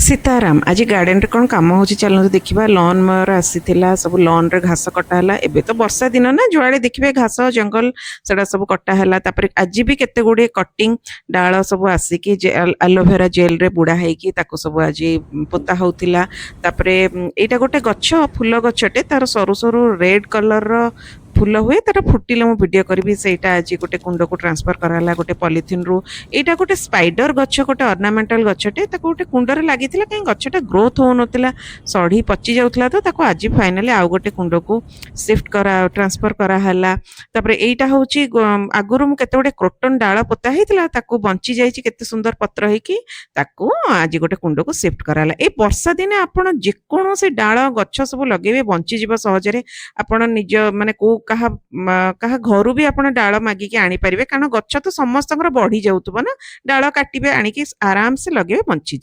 सीताराम आज गार्डन रे कौन कम हो चलते देखा लॉन मोर आसीला सब लॉन रे घास कटाला एबे तो वर्षा दिन ना जुआड़े देखिए घास जंगल सेटा सब कटाला आज भी केते गुड़े कटिंग डाल सब आसिकी एलोवेरा जेल रे बुड़ा होगी सब आज पोता होता यहाँ गोटे गछ फूल गछटे तार सरु सरु रेड कलर फूल हुए तार फुटिले मु वीडियो करी से आज गोटे कुंड को ट्रांसफर कराला गोटे पॉलिथिन रु एटा गोटे स्पाइडर गछ गोटे ऑर्नामेंटल गछटे गोटे कुंडरे लगी कहीं गछटा ग्रोथ हो नथिला सढ़ी पचि जाउथला तो ताको आज फाइनली आउ गोटे कुंड को शिफ्ट करा ट्रांसफर कराला एटा होची आगुरु मु केते गोटे क्रोटन डाल पोता हेतिला ताको बंची जाइछि केते सुंदर पत्र हेकी ताको आज गोटे कुंड को शिफ्ट कराला ए वर्षा दिने आपण जे कोनोसी डाल गछ सब लगेबे बंची जीव सहजरे आपण निज माने को कहा घर भी आप डाल मागिकी आनीपारे कारण गछ तो समस्त बढ़ी जाऊब ना डाल काटे आणिकी आराम से लगे बंची।